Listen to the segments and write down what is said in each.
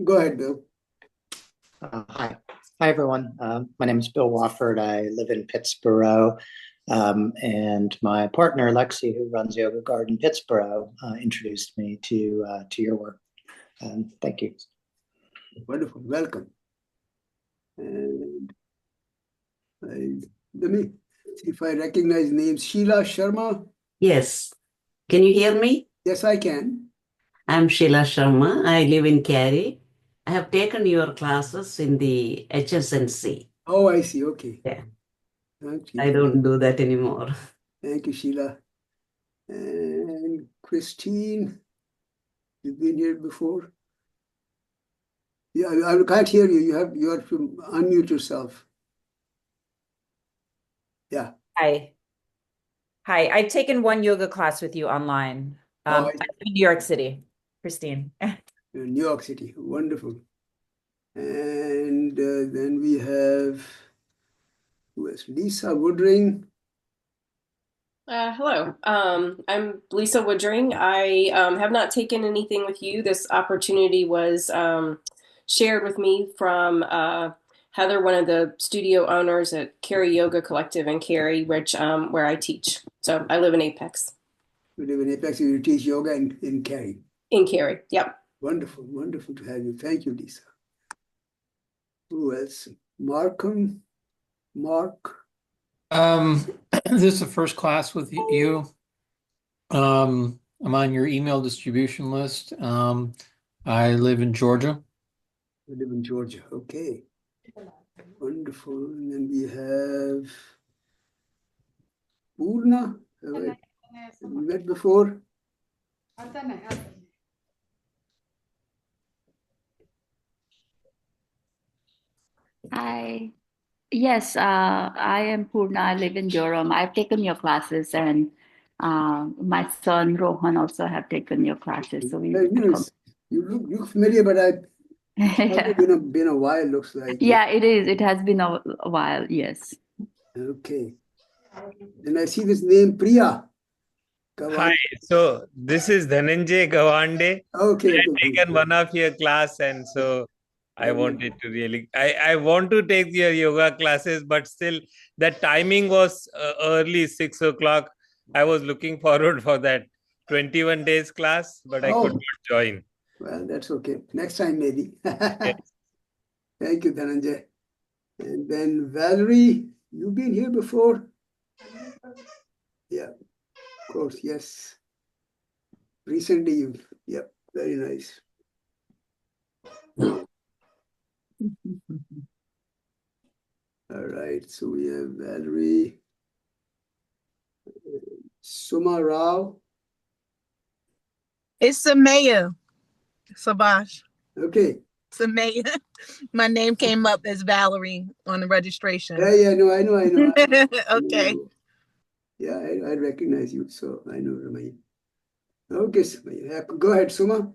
Go ahead, Bill. Hi. Hi, everyone. My name is Bill Wofford. I live in Pittsburgh. And my partner, Lexi, who runs Yoga Garden Pittsburgh, introduced me to your work. Thank you. Wonderful. Welcome. And let me see if I recognize names. Sheila Sharma. Yes. Can you hear me? Yes, I can. I'm Sheila Sharma. I live in Cary. I have taken your classes in the HSNC. Oh, I see. Okay. Yeah. Thank you. I don't do that anymore. Thank you, Sheila. And Christine, you've been here before. Yeah, I can't hear you. You have to unmute yourself. Yeah. Hi. I've taken one yoga class with you online. I live in New York City, Christine. New York City. Wonderful. And then we have who else? Lisa Woodring. Hello, I'm Lisa Woodring. I have not taken anything with you. This opportunity was shared with me from Heather, one of the studio owners at Cary Yoga Collective in Cary, which where I teach. So I live in Apex. You live in Apex, you teach yoga in Cary. In Cary, yep. Wonderful, wonderful to have you. Thank you, Lisa. Who else? Mark. This is the first class with you. I'm on your email distribution list. I live in Georgia. You live in Georgia. Okay. Wonderful. And then we have Purna. Have we met before? Hi. Yes, I am Purna. I live in Durham. I've taken your classes, and my son Rohan also have taken your classes. So we you look familiar, but it's been a while, looks like. Yeah, it is. It has been a while, yes. Okay. And I see this name Priya. Hi, so this is Dhananjay Gawande. Okay. I've taken one of your class, and so I wanted to really, I want to take your yoga classes, but still the timing was early 6 o'clock. I was looking forward for that 21 days class, but I could not join. Well, that's okay. Next time, maybe. Yes. Thank you, Dhananjay. And then Valerie, you've been here before? Yeah, of course, yes. Recently, yep, very nice. All right, so we have Valerie, Suma Rao. It's Samaya, Sabash. Okay. Samaya. My name came up as Valerie on the registration. Yeah, no, I know. Okay. Yeah, I recognize you, so I know Ramaya. Okay, Sumaya. Go ahead, Suma.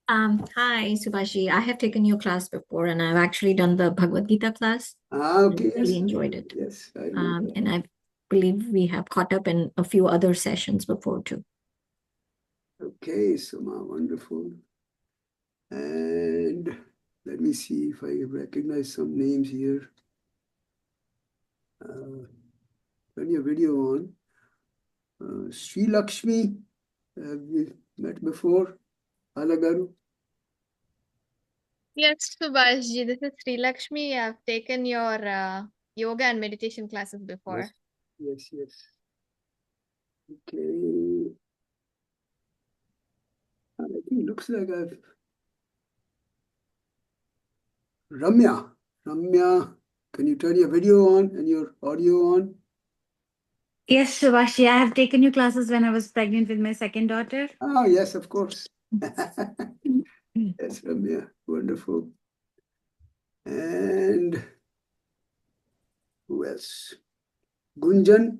Hi, Subhashi. I have taken your class before, and I've actually done the Bhagavad Gita class. Okay. I really enjoyed it. Yes. And I believe we have caught up in a few other sessions before too. Okay, Suma, wonderful. And let me see if I recognize some names here. Turn your video on. Sri Lakshmi, have we met before? Alagaru. Yes, Subhashji, this is Sri Lakshmi. I've taken your yoga and meditation classes before. Yes. Okay. I think it looks like I've... Ramya, can you turn your video on and your audio on? Yes, Subhashi, I have taken your classes when I was pregnant with my second daughter. Oh, yes, of course. Yes, Ramya, wonderful. And who else? Gunjan.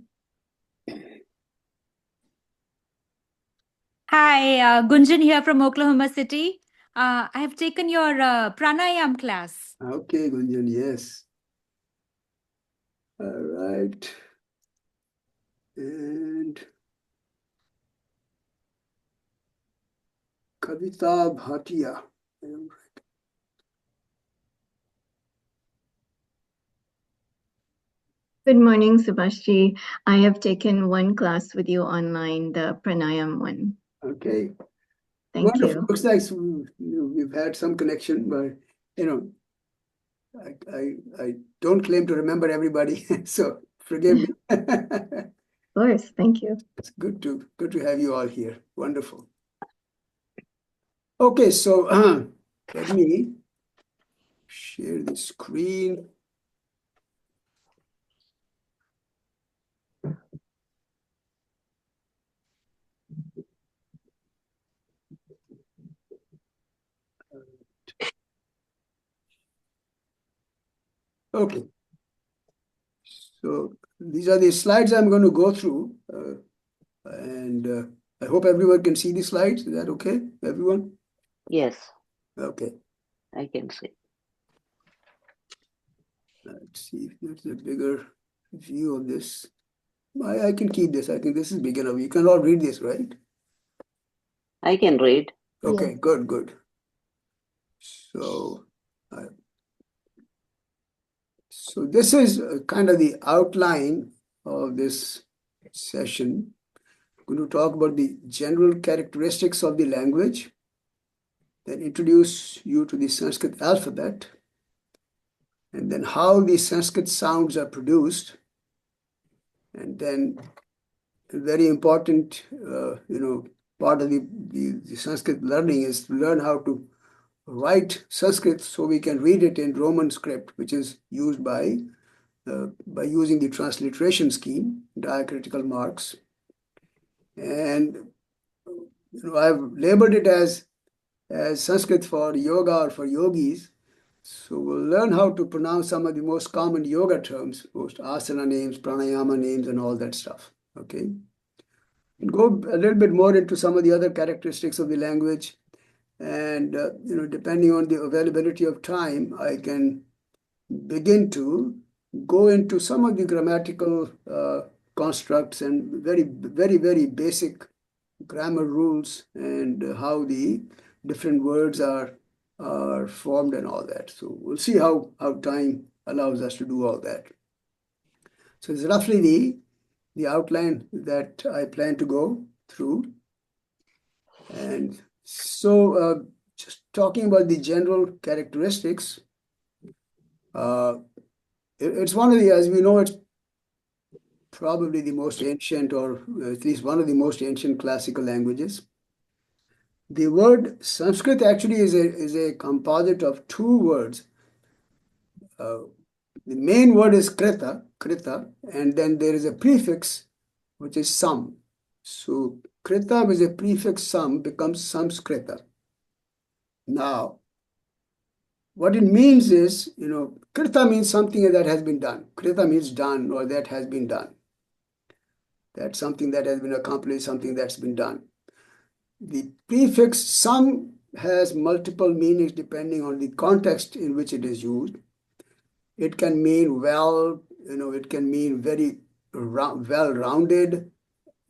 Hi, Gunjan here from Oklahoma City. I have taken your pranayam class. Okay, Gunjan, yes. All right. And Kavita Bhatia. Good morning, Subhashji. I have taken one class with you online, the pranayam one. Okay. Thank Wonderful. you. Looks like we've had some connection, but I don't claim to remember everybody, so forgive me. Of course, thank you. It's good to have you all here. Wonderful. Okay, so let me share the screen. Okay, so these are the slides I'm going to go through, and I hope everyone can see the slides. Is that okay, everyone? Yes, Okay, I can see. let's see if there's a bigger view of this. I can keep this. I think this is big enough. You can all read this, right? I can read. Okay, Yes. good. So, so this is kind of the outline of this session. I'm going to talk about the general characteristics of the language, then introduce you to the Sanskrit alphabet, and then how the Sanskrit sounds are produced, and then a very important, part of the Sanskrit learning is to learn how to write Sanskrit so we can read it in Roman script, which is used by using the transliteration scheme, diacritical marks. And I've labeled it as Sanskrit for yoga or for yogis. So we'll learn how to pronounce some of the most common yoga terms, most asana names, pranayama names, and all that stuff. Okay. And go a little bit more into some of the other characteristics of the language. And depending on the availability of time, I can begin to go into some of the grammatical constructs and very basic grammar rules and how the different words are formed and all that. So we'll see how time allows us to do all that. So it's roughly the outline that I plan to go through. And so just talking about the general characteristics, it's one of the, as we know, it's probably the most ancient, or at least one of the most ancient classical languages. The word Sanskrit actually is a composite of two words. The main word is krita, and then there is a prefix which is sam. So krita with a prefix sam becomes Samskrita. Now, what it means is, krita means something that has been done. Krita means done, or that has been done. That's something that has been accomplished, something that's been done. The prefix sam has multiple meanings depending on the context in which it is used. It can mean well, it can mean very well-rounded.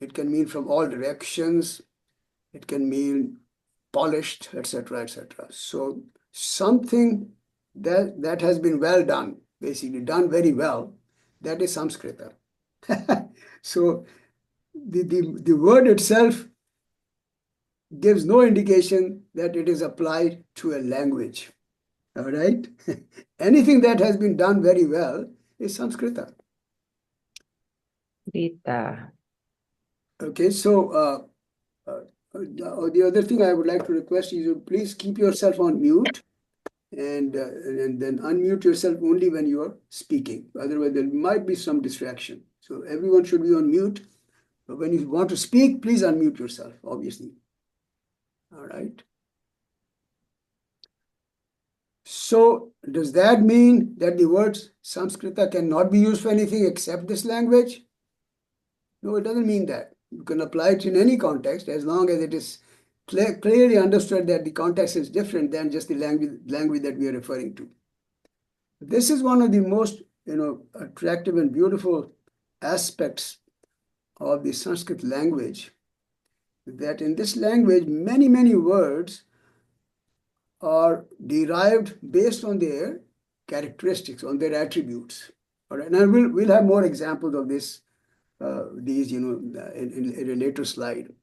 It can mean from all directions. It can mean polished, etc., etc. So something that has been well done, basically done very well, that is Samskrita. So the word itself gives no indication that it is applied to a language. All right? Anything that has been done very well is Samskrita. Rita. Okay, so the other thing I would like to request is you please keep yourself on mute and then unmute yourself only when you are speaking. Otherwise, there might be some distraction. So everyone should be on mute. But when you want to speak, please unmute yourself, obviously. All right. So does that mean that the words Samskrita cannot be used for anything except this language? No, it doesn't mean that. You can apply it in any context as long as it is clearly understood that the context is different than just the language that we are referring to. This is one of the most attractive and beautiful aspects of the Sanskrit language, that in this language many words are derived based on their characteristics, on their attributes. All right, now we'll have more examples of this, these, in a later slide.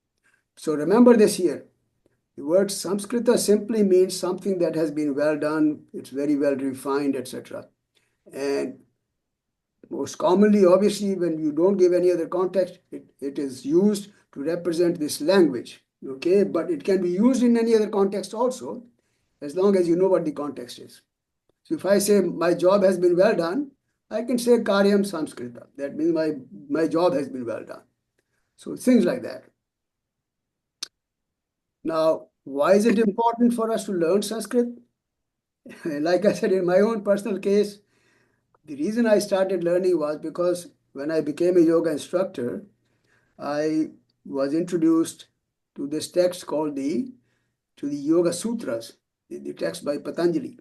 So remember this here. The word Samskrita simply means something that has been well done, it's very well refined, etc. And most commonly, obviously, when you don't give any other context, it is used to represent this language, okay? But it can be used in any other context also, as long as you know what the context is. So if I say my job has been well done, I can say Karyam Samskrita. That means my job has been well done. So things like that. Now, why is it important for us to learn Sanskrit? Like I said, in my own personal case, the reason I started learning was because when I became a yoga instructor, I was introduced to this text called the Yoga Sutras, the text by Patanjali.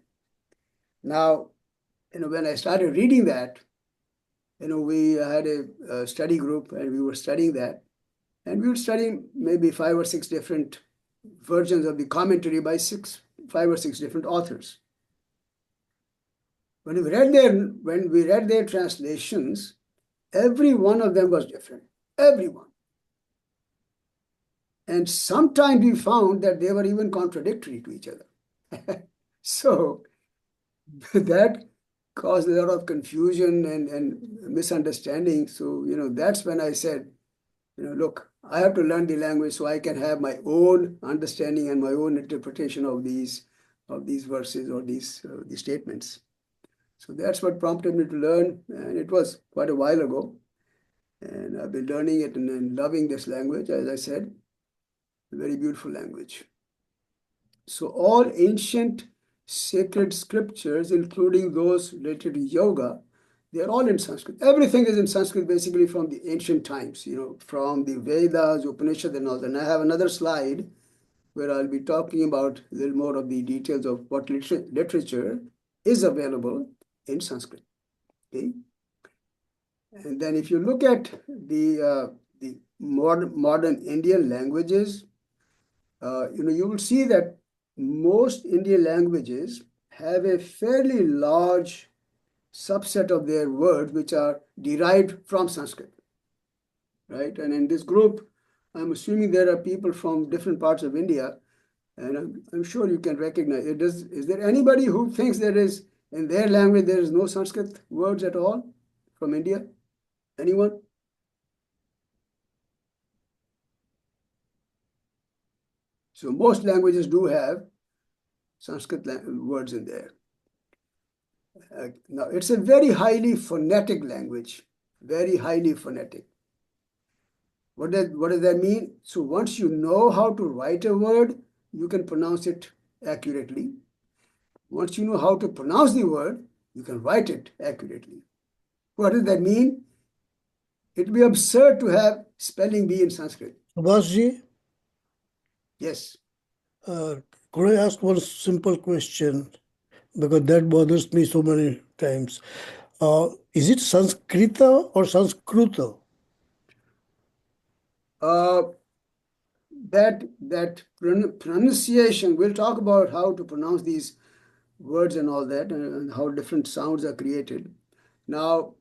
Now, when I started reading that, we had a study group and we were studying that. And we were studying maybe 5 or 6 different versions of the commentary by 5 or 6 different authors. When we read their translations, every one of them was different. Everyone. And sometimes we found that they were even contradictory to each other. So that caused a lot of confusion and misunderstanding. So, that's when I said, look, I have to learn the language so I can have my own understanding and my own interpretation of these verses or these statements. So that's what prompted me to learn, and it was quite a while ago. And I've been learning it and loving this language, as I said, a very beautiful language. So all ancient sacred scriptures, including those related to yoga, they're all in Sanskrit. Everything is in Sanskrit, basically from the ancient times, from the Vedas, Upanishads, and all that. And I have another slide where I'll be talking about a little more of the details of what literature is available in Sanskrit. Okay. And then if you look at the modern Indian languages, you will see that most Indian languages have a fairly large subset of their words which are derived from Sanskrit, right? And in this group, I'm assuming there are people from different parts of India, and I'm sure you can recognize it. Is there anybody who thinks there is, in their language, there is no Sanskrit words at all from India? Anyone? So most languages do have Sanskrit words in there. Now, it's a very highly phonetic language, very highly phonetic. What does that mean? So once you know how to write a word, you can pronounce it accurately. Once you know how to pronounce the word, you can write it accurately. What does that mean? It would be absurd to have spelling bee in Sanskrit. Subhashji? Yes. Could I ask one simple question? Because that bothers me so many times. Is it Sanskrita or Sanskruta? That pronunciation, we'll talk about how to pronounce these words and all that, and how different sounds are created. Now,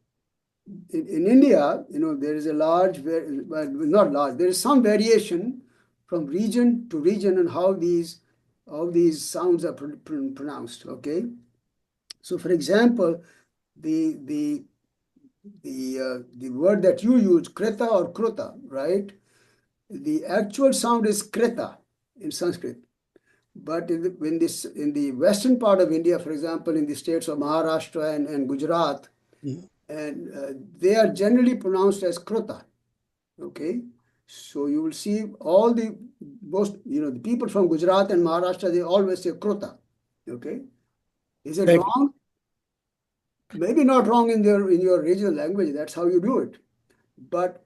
in India, there is a large, well, not large, there is some variation from region to region on how these sounds are pronounced. Okay, so for example, the word that you use, krita or kruta, right? The actual sound is krita in Sanskrit. But in the western part of India, for example, in the states of Maharashtra and Gujarat, and they are generally pronounced as kruta. Okay, so you will see all the people from Gujarat and Maharashtra, they always say kruta. Okay, is it wrong? Maybe not wrong in your regional language. That's how you do it. But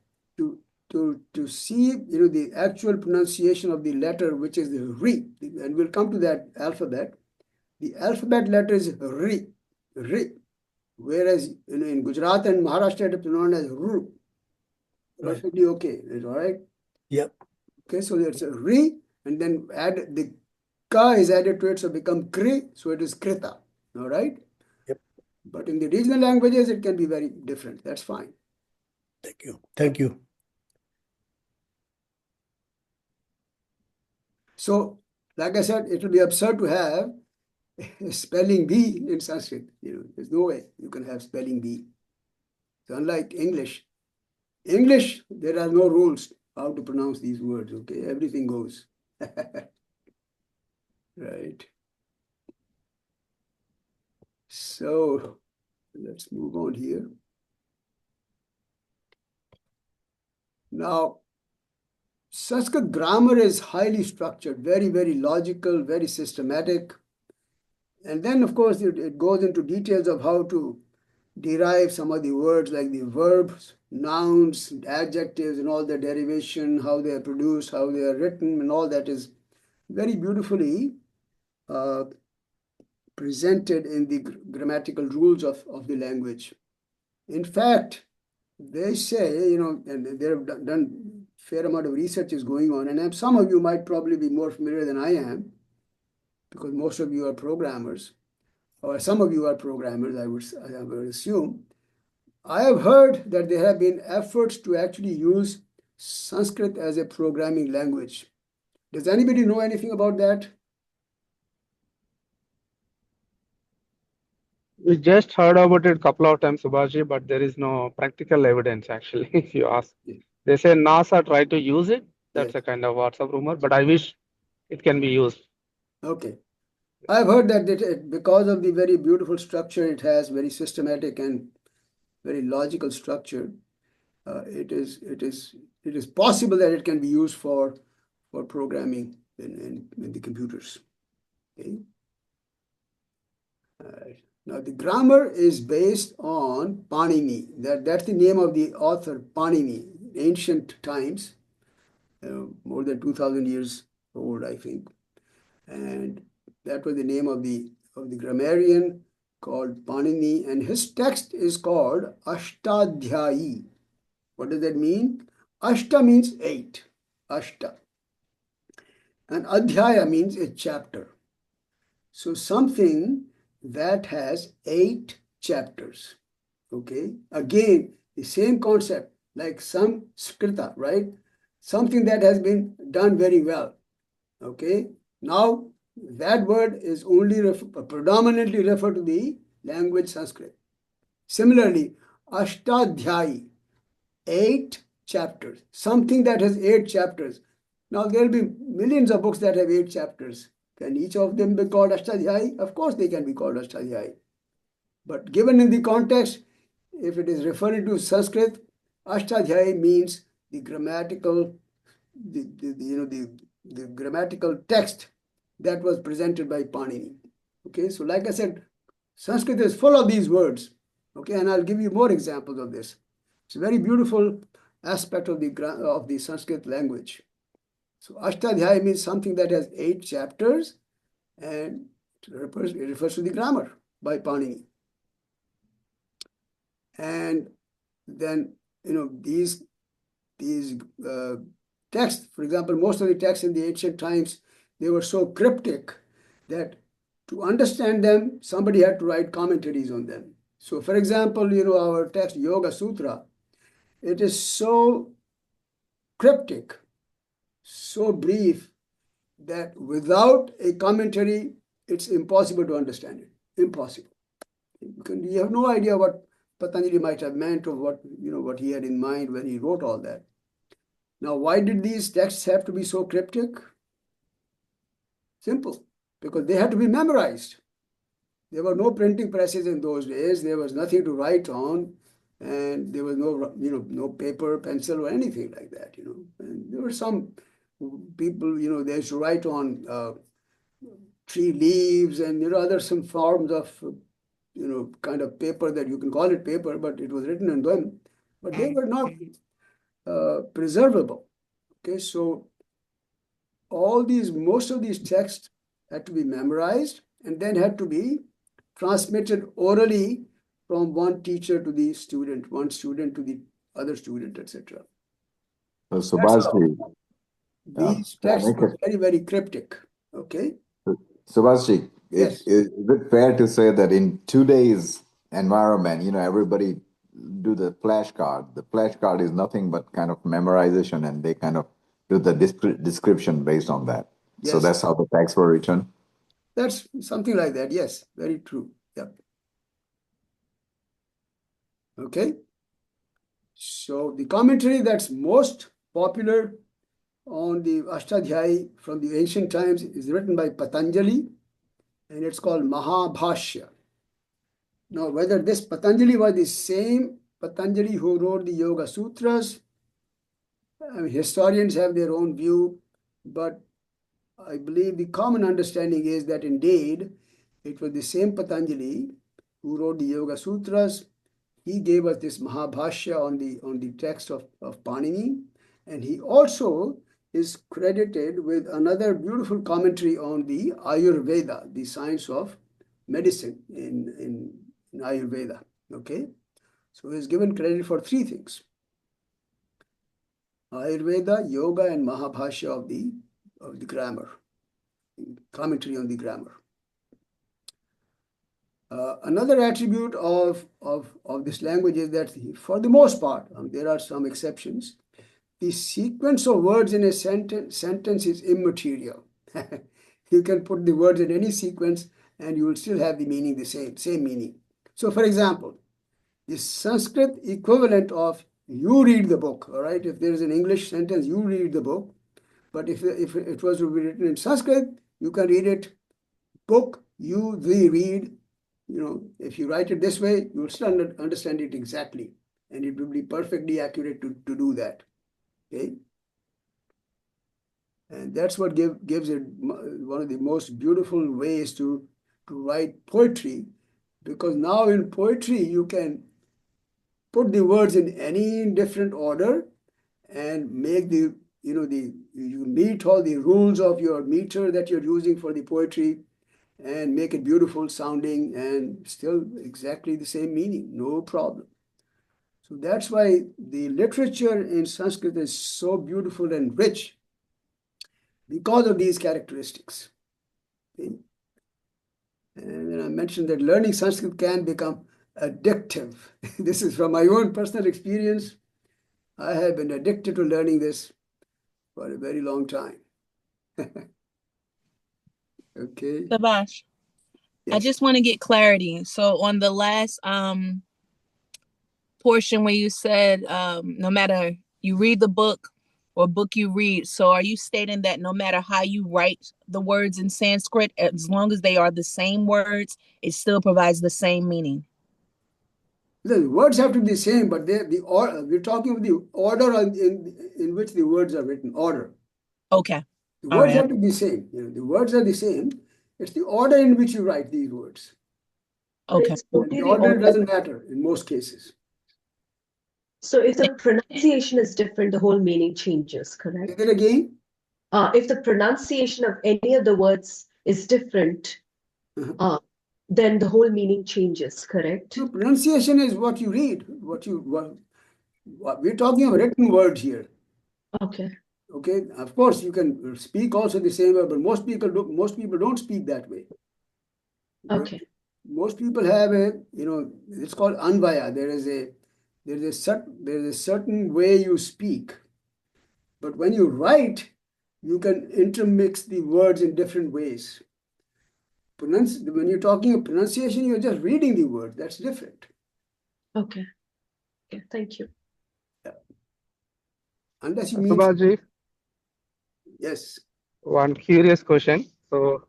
to see the actual pronunciation of the letter, which is the ri, and we'll come to that alphabet. The alphabet letter is ri, whereas in Gujarat and Maharashtra it is pronounced as ru. Perfectly okay, is all right. Yep. Okay, so there's a ri, and then add the ka is added to it, so become kri, so it is krita. All right. Yep. But in the regional languages, it can be very different. That's fine. Thank you. Thank you. So, like I said, it will be absurd to have spelling bee in Sanskrit. There's no way you can have spelling bee. So unlike English, there are no rules how to pronounce these words. Okay, everything goes. Right. So let's move on here. Now, Sanskrit grammar is highly structured, very, very logical, very systematic. And then, of course, it goes into details of how to derive some of the words like the verbs, nouns, adjectives, and all their derivation, how they are produced, how they are written, and all that is very beautifully presented in the grammatical rules of the language. In fact, they say, and they have done fair amount of research is going on, and some of you might probably be more familiar than I am, because most of you are programmers, or some of you are programmers, I would assume. I have heard that there have been efforts to actually use Sanskrit as a programming language. Does anybody know anything about that? We just heard about it a couple of times, Subhashi, but there is no practical evidence actually. If you ask, they say NASA tried to use it. That's a kind of WhatsApp rumor, but I wish it can be used. Okay. I've heard that because of the very beautiful structure it has, very systematic and very logical structure, it is possible that it can be used for programming in the computers. Okay. Now the grammar is based on Panini. That's the name of the author, Panini, ancient times, more than 2,000 years old, I think. And that was the name of the grammarian called Panini, and his text is called Ashtadhyayi. What does that mean? Ashta means 8. Ashta. And Adhyaya means a chapter. So something that has 8 chapters. Okay. Again, the same concept, like Samskrita, right? Something that has been done very well. Okay. Now, that word is only predominantly referred to the language Sanskrit. Similarly, Ashtadhyayi, 8 chapters, something that has 8 chapters. Now, there will be millions of books that have 8 chapters. Can each of them be called Ashtadhyayi? Of course, they can be called Ashtadhyayi. But given in the context, if it is referring to Sanskrit, Ashtadhyayi means the grammatical, the grammatical text that was presented by Panini. Okay, so like I said, Sanskrit is full of these words. Okay, and I'll give you more examples of this. It's a very beautiful aspect of the Sanskrit language. So Ashtadhyayi means something that has 8 chapters, and it refers to the grammar by Panini. And then these texts, for example, most of the texts in the ancient times, they were so cryptic that to understand them, somebody had to write commentaries on them. So, for example, our text Yoga Sutra, it is so cryptic, so brief, that without a commentary, it's impossible to understand it. Impossible. You have no idea what Patanjali might have meant or what he had in mind when he wrote all that. Now, why did these texts have to be so cryptic? Simple, because they had to be memorized. There were no printing presses in those days. There was nothing to write on, and there was no paper, pencil, or anything like that. And there were some people, they used to write on tree leaves and other some forms of kind of paper that you can call it paper, but it was written on them. But they were not preservable. Okay, so most of these texts had to be memorized and then had to be transmitted orally from one teacher to the student, one student to the other student, etc. So Subhashi, these texts were very, very cryptic. Okay. Subhashi, yes. Is it fair to say that in today's environment, everybody do the flashcard. The flashcard is nothing but kind of memorization, and they kind of do the description based on that. So Yes. that's how the texts were written. That's something like that. Yes, very true. Yep. Okay. So the commentary that's most popular on the Ashtadhyayi from the ancient times is written by Patanjali, and it's called Mahabhashya. Now, whether this Patanjali was the same Patanjali who wrote the Yoga Sutras, historians have their own view, but I believe the common understanding is that indeed it was the same Patanjali who wrote the Yoga Sutras. He gave us this Mahabhashya on the text of Panini, and he also is credited with another beautiful commentary on the Ayurveda, the science of medicine in Ayurveda. Okay, so he's given credit for three things: Ayurveda, yoga, and Mahabhashya of the grammar, commentary on the grammar. Another attribute of this language is that, for the most part, there are some exceptions, the sequence of words in a sentence is immaterial. You can put the words in any sequence and you will still have the meaning the same meaning. So, for example, the Sanskrit equivalent of you read the book, all right? If there is an English sentence, you read the book. But if it was to be written in Sanskrit, you can read it, book, you, thee, read. If you write it this way, you will still understand it exactly. And it will be perfectly accurate to do that. Okay? And that's what gives it one of the most beautiful ways to write poetry, because now in poetry you can put the words in any different order and make you meet all the rules of your meter that you're using for the poetry and make it beautiful sounding and still exactly the same meaning, no problem. So that's why the literature in Sanskrit is so beautiful and rich, because of these characteristics. Okay? And then I mentioned that learning Sanskrit can become addictive. This is from my own personal experience. I have been addicted to learning this for a very long time. Okay. Sabash, I Yes. just want to get clarity. So on the last portion where you said no matter you read the book or book you read, so are you stating that no matter how you write the words in Sanskrit, as long as they are the same words, it still provides the same meaning? The words have to be the same, but we're talking about the order in which the words are written. Order. Okay. The All words right. have to be the same. The words are the same. It's the order in which you write these words. Okay. And the order doesn't matter in most cases. So if the pronunciation is different, the whole meaning changes, correct? Say that again? If the pronunciation of any of the words is different, then the whole meaning changes, correct? No, pronunciation is what you read. We're talking of written words here. Okay. Okay. Of course, you can speak also the same way, but most people don't speak that way. Okay. Most people have it's called anvaya. There is a certain way you speak, but when you write, you can intermix the words in different ways. When you're talking of pronunciation, you're just reading the word. That's different. Okay. Okay. Thank you. Yeah. Unless you mean. Subhaji, Yes. one curious question. So,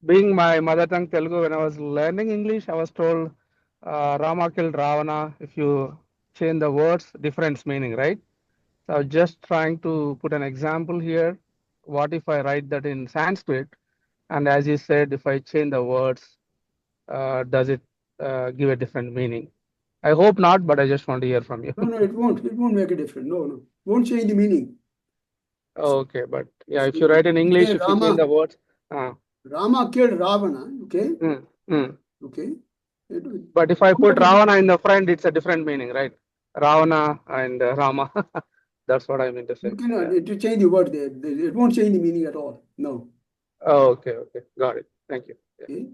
being my mother tongue Telugu, when I was learning English, I was told Rama killed Ravana. If you change the words, different meaning, right? So I was just trying to put an example here. What if I write that in Sanskrit? And as you said, if I change the words, does it give a different meaning? I hope not, but I just want to hear from you. No, it won't. It won't make a difference. No. Won't change the meaning. Okay, but yeah, if you write in English, if you change the words. Rama killed Ravana, okay? Okay. But if I put Ravana in the front, it's a different meaning, right? Ravana and Rama. That's what I mean to say. You cannot interchange the word there. It won't change the meaning at all. No. Oh, okay. Got it. Thank you. Yeah.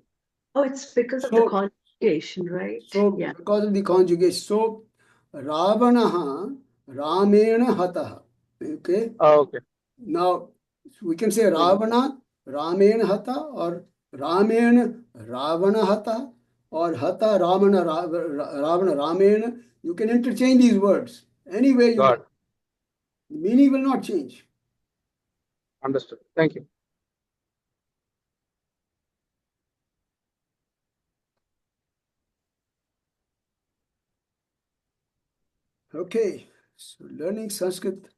Oh, it's because of the context. conjugation, right? So Yeah. because of the conjugation, so Ravanaha Ramena Hataha. Okay. Okay. Now we can say Ravana Ramena Hata, or Ramena Ravana Hata, or Hata Ramana Ravana Ramena. You can interchange these words any way you want. The meaning will not change. Understood. Thank you. Okay, so learning Sanskrit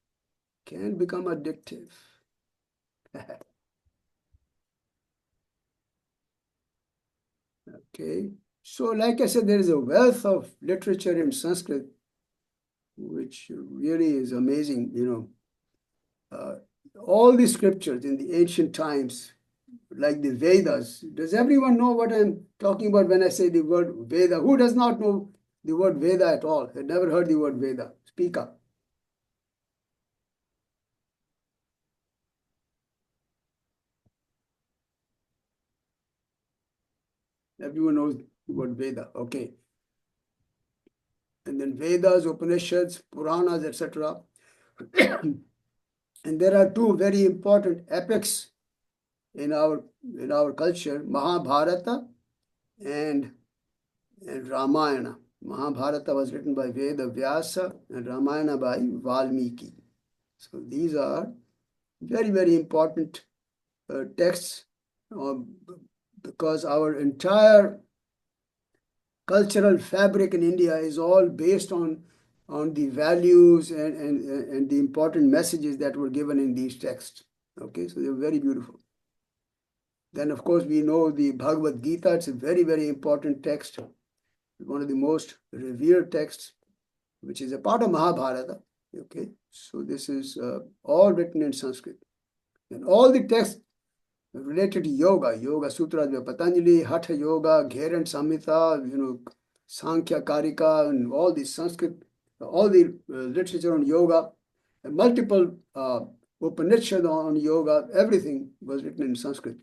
can become addictive. Okay, so like I said, there is a wealth of literature in Sanskrit, which really is amazing. All the scriptures in the ancient times, like the Vedas. Does everyone know what I'm talking about when I say the word Veda? Who does not know the word Veda at all? Had never heard the word Veda. Speak up. Everyone knows the word Veda. Okay. And then Vedas, Upanishads, Puranas, etc. And there are two very important epics in our culture, Mahabharata and Ramayana. Mahabharata was written by Veda Vyasa and Ramayana by Valmiki. So these are very, very important texts because our entire cultural fabric in India is all based on the values and the important messages that were given in these texts. Okay, so they're very beautiful. Then, of course, we know the Bhagavad Gita. It's a very, very important text, one of the most revered texts, which is a part of Mahabharata. Okay, so this is all written in Sanskrit. And all the texts related to Yoga Sutras by Patanjali, Hatha Yoga, Gherand Samhita, Sankhya Karika, and all the Sanskrit, all the literature on yoga, and multiple Upanishads on yoga, everything was written in Sanskrit.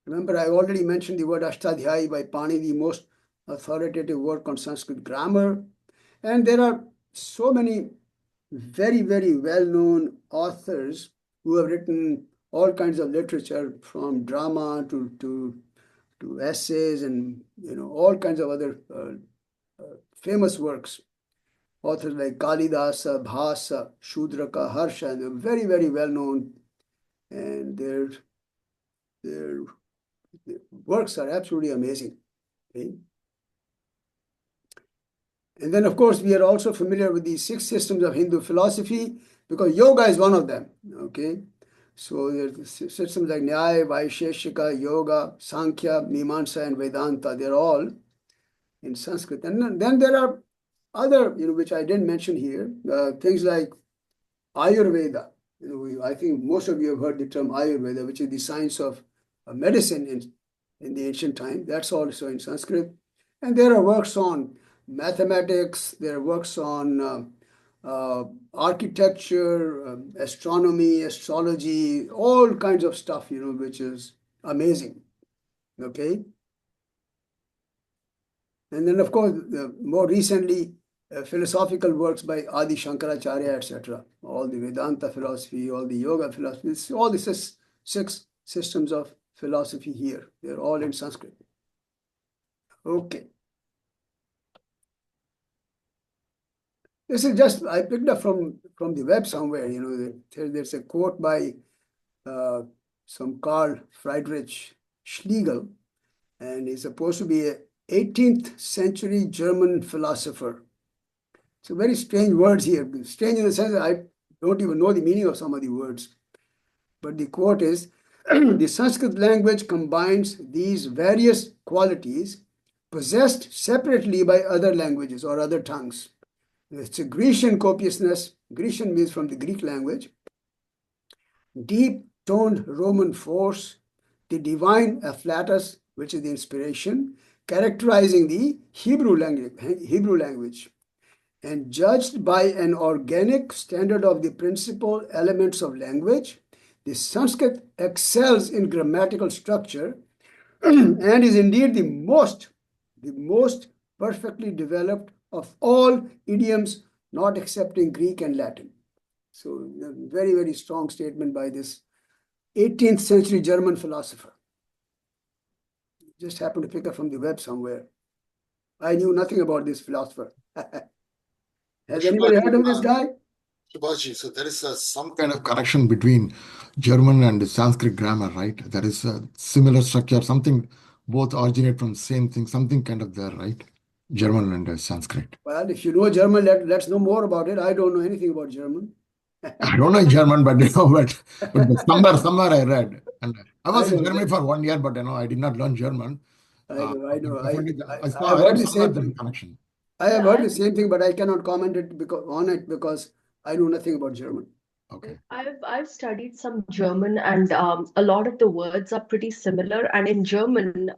Remember, I already mentioned the word Ashtadhyayi by Pani, the most authoritative work on Sanskrit grammar. And there are so many very, very well-known authors who have written all kinds of literature, from drama to essays and all kinds of other famous works. Authors like Kalidasa, Bhasa, Shudraka, Harsha, and they're very, very well-known, and their works are absolutely amazing. Okay? And then, of course, we are also familiar with the 6 systems of Hindu philosophy, because yoga is one of them. Okay, so there's systems like Nyaya, Vaisheshika, Yoga, Sankhya, Mimamsa, and Vedanta. They're all in Sanskrit. And then there are other, which I didn't mention here, things like Ayurveda. I think most of you have heard the term Ayurveda, which is the science of medicine in the ancient time. That's also in Sanskrit. And there are works on mathematics, there are works on architecture, astronomy, astrology, all kinds of stuff, which is amazing. Okay. And then, of course, more recently, philosophical works by Adi Shankaracharya, etc. All the Vedanta philosophy, all the yoga philosophy, all the 6 systems of philosophy here. They're all in Sanskrit. Okay. This is just, I picked up from the web somewhere, there's a quote by some Karl Friedrich Schlegel, and he's supposed to be an 18th century German philosopher. It's a very strange words here. Strange in the sense that I don't even know the meaning of some of the words. But the quote is, the Sanskrit language combines these various qualities possessed separately by other languages or other tongues. It's a Grecian copiousness. Grecian means from the Greek language. Deep toned Roman force, the divine afflatus, which is the inspiration, characterizing the Hebrew language, and judged by an organic standard of the principal elements of language, the Sanskrit excels in grammatical structure, and is indeed the most perfectly developed of all idioms, not excepting Greek and Latin. So, a very, very strong statement by this 18th century German philosopher. Just happened to pick up from the web somewhere. I knew nothing about this philosopher. Has anybody heard of this guy? Subhashi, so there is some kind of connection between German and Sanskrit grammar, right? There is a similar structure, something both originate from the same thing, something kind of there, right? German and Sanskrit. Well, if you know German, let's know more about it. I don't know anything about German. I don't know German, but somewhere I read. And I was in Germany for 1 year, but I did not learn German. I know. I I've heard the somewhere same the thing. connection. I have heard the same thing, but I cannot comment on it because I know nothing about German. Okay. I've studied some German, and a lot of the words are pretty similar. And in German,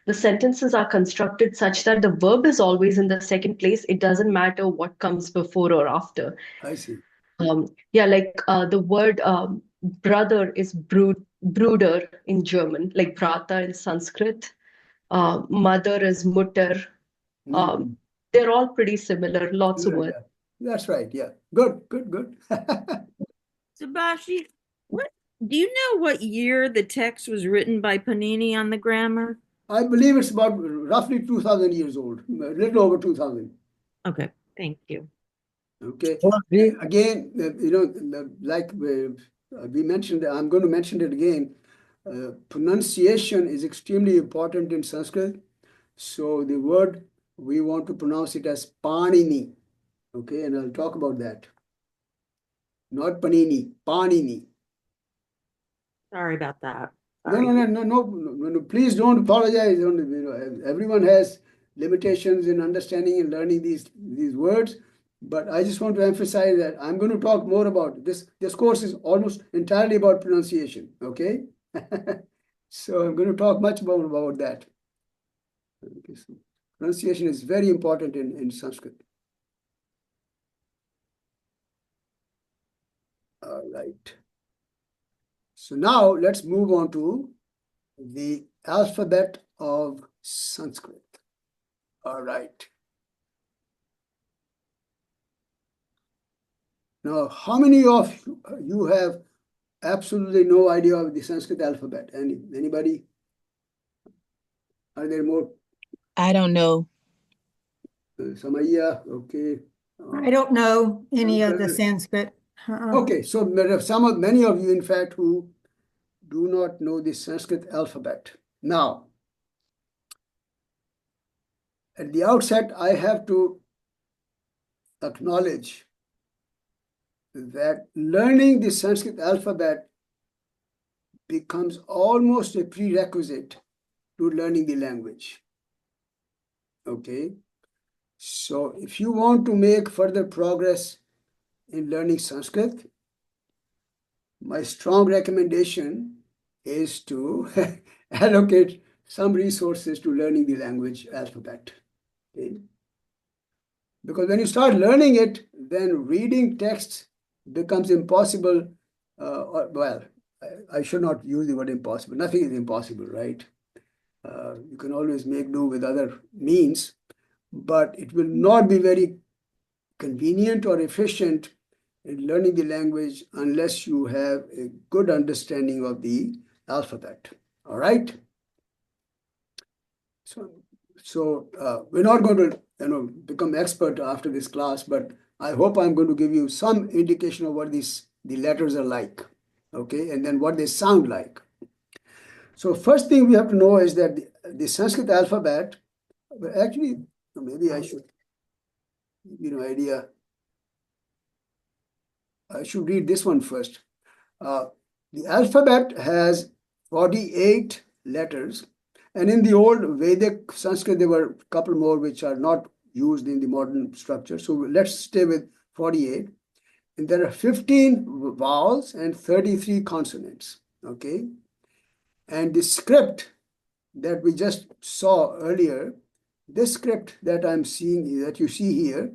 the sentences are constructed such that the verb is always in the second place. It doesn't matter what comes before or after. I see. Yeah, like the word brother is bruder in German, like brata in Sanskrit. Mother is Mutter. They're all pretty similar, lots of words. That's right. Yeah. Good. Subhashi, do you know what year the text was written by Panini on the grammar? I believe it's about roughly 2,000 years old, a little over 2,000. Okay, thank you. Okay. Again, like we mentioned, I'm going to mention it again. Pronunciation is extremely important in Sanskrit. So the word, we want to pronounce it as Panini. Okay, and I'll talk about that. Not Panini, Panini. Sorry about that. No. Please don't apologize. Everyone has limitations in understanding and learning these words. But I just want to emphasize that I'm going to talk more about this. This course is almost entirely about pronunciation. Okay, so I'm going to talk much more about that. Okay, so pronunciation is very important in Sanskrit. All right. So now let's move on to the alphabet of Sanskrit. All right. Now, how many of you have absolutely no idea of the Sanskrit alphabet? Anybody? Are there more? I don't know. Samaya, okay. I don't know any of the Sanskrit. Okay, so many of you, in fact, who do not know the Sanskrit alphabet. Now, at the outset, I have to acknowledge that learning the Sanskrit alphabet becomes almost a prerequisite to learning the language. Okay, so if you want to make further progress in learning Sanskrit, my strong recommendation is to allocate some resources to learning the language alphabet. Okay? Because when you start learning it, then reading texts becomes impossible. Well, I should not use the word impossible. Nothing is impossible, right? You can always make do with other means, but it will not be very convenient or efficient in learning the language unless you have a good understanding of the alphabet. All right? So we're not going to become expert after this class, but I hope I'm going to give you some indication of what the letters are like, okay, and then what they sound like. So first thing we have to know is that the Sanskrit alphabet, actually, maybe I should give you an idea. I should read this one first. The alphabet has 48 letters, and in the old Vedic Sanskrit, there were a couple more which are not used in the modern structure. So let's stay with 48. And there are 15 vowels and 33 consonants, okay? And the script that we just saw earlier, this script that I'm seeing, that you see here,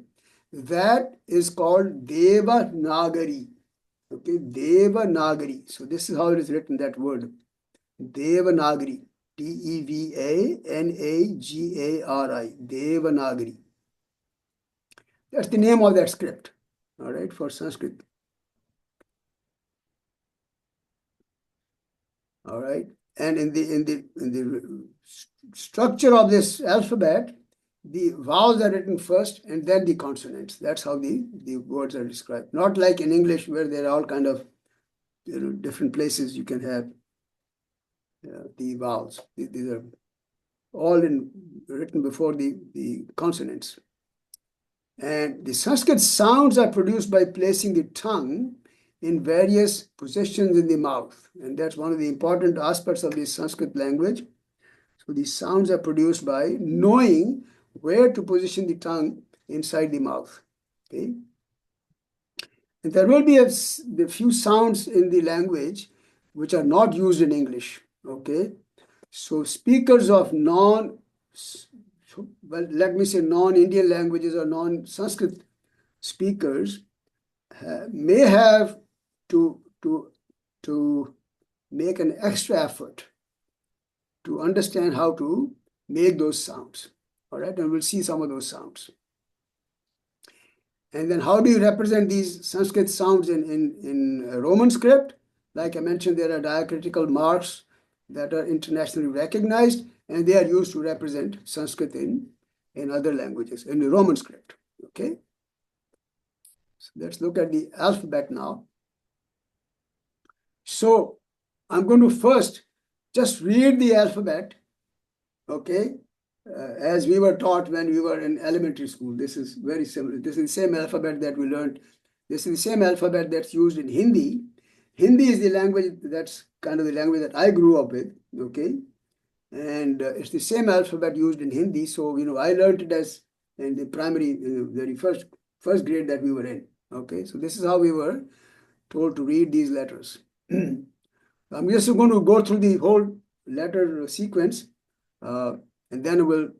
that is called Devanagari, okay? Devanagari. So this is how it is written, that word, Devanagari. Devanagari. Devanagari. That's the name of that script. All right, for Sanskrit. All right, and in the structure of this alphabet, the vowels are written first and then the consonants. That's how the words are described. Not like in English where there are all kind of different places you can have the vowels. These are all written before the consonants. And the Sanskrit sounds are produced by placing the tongue in various positions in the mouth. And that's one of the important aspects of the Sanskrit language. So these sounds are produced by knowing where to position the tongue inside the mouth. Okay. And there will be a few sounds in the language which are not used in English. Okay. So speakers of non-Indian languages or non-Sanskrit speakers may have to make an extra effort to understand how to make those sounds. All right, and we'll see some of those sounds. And then how do you represent these Sanskrit sounds in Roman script? Like I mentioned, there are diacritical marks that are internationally recognized, and they are used to represent Sanskrit in other languages, in the Roman script. Okay? So let's look at the alphabet now. So I'm going to first just read the alphabet, okay, as we were taught when we were in elementary school. This is very similar. This is the same alphabet that we learned. This is the same alphabet that's used in Hindi. Hindi is the language that's kind of the language that I grew up with, okay? And it's the same alphabet used in Hindi. So, I learned it as in the primary, very first grade that we were in, okay? So this is how we were told to read these letters. I'm just going to go through the whole letter sequence, and then we'll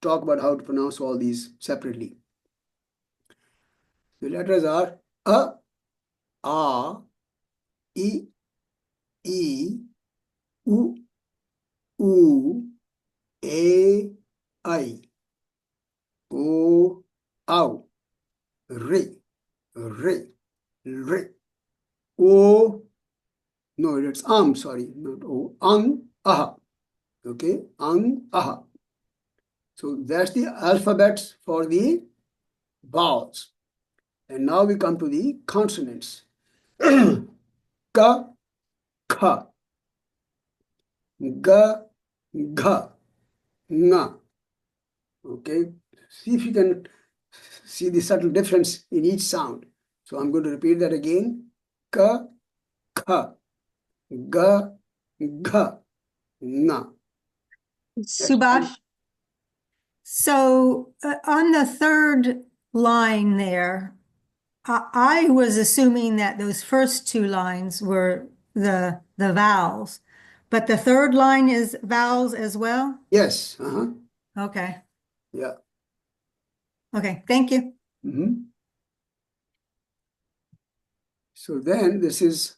talk about how to pronounce all these separately. The letters are A, I, U, A, I, O, Au, Re, O, no, it's sorry, not O, Aha. Okay, Aha. So that's the alphabets for the vowels. And now we come to the consonants. Ka, Kha, Ga, Gha, Nga. Okay, see if you can see the subtle difference in each sound. So I'm going to repeat that again. Ka, Kha, Ga, Gha, Nga. Subhash, so on the third line there, I was assuming that those first two lines were the vowels, but the third line is vowels as well? Yes. Okay. Yeah. Okay, thank you. So then this is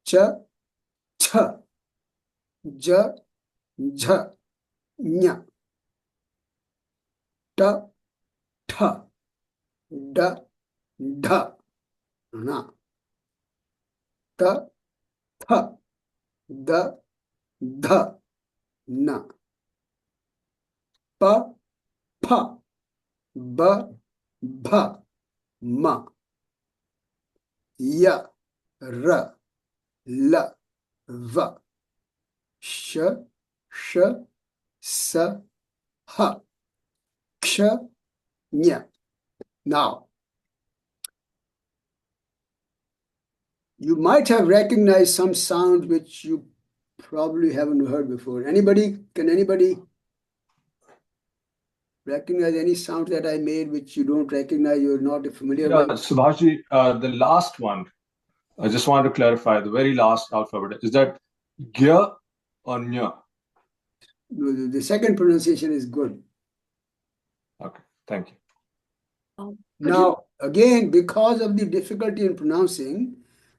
cha, cha, ja, jha, nya, ta, tha, da, dha, na, ta, tha, da, dha, na, pa, pa, ba, bha, ma, ya, ra, la, va, sh, sa, ha, ksha, nya. Now, you might have recognized some sounds which you probably haven't heard before. Can anybody recognize any sound that I made which you don't recognize, you're not familiar with? Subhashi, the last one, I just want to clarify, the very last alphabet, is that Gya or Nya? The second pronunciation is good. Okay, thank you. Now, again, because of the difficulty in pronouncing,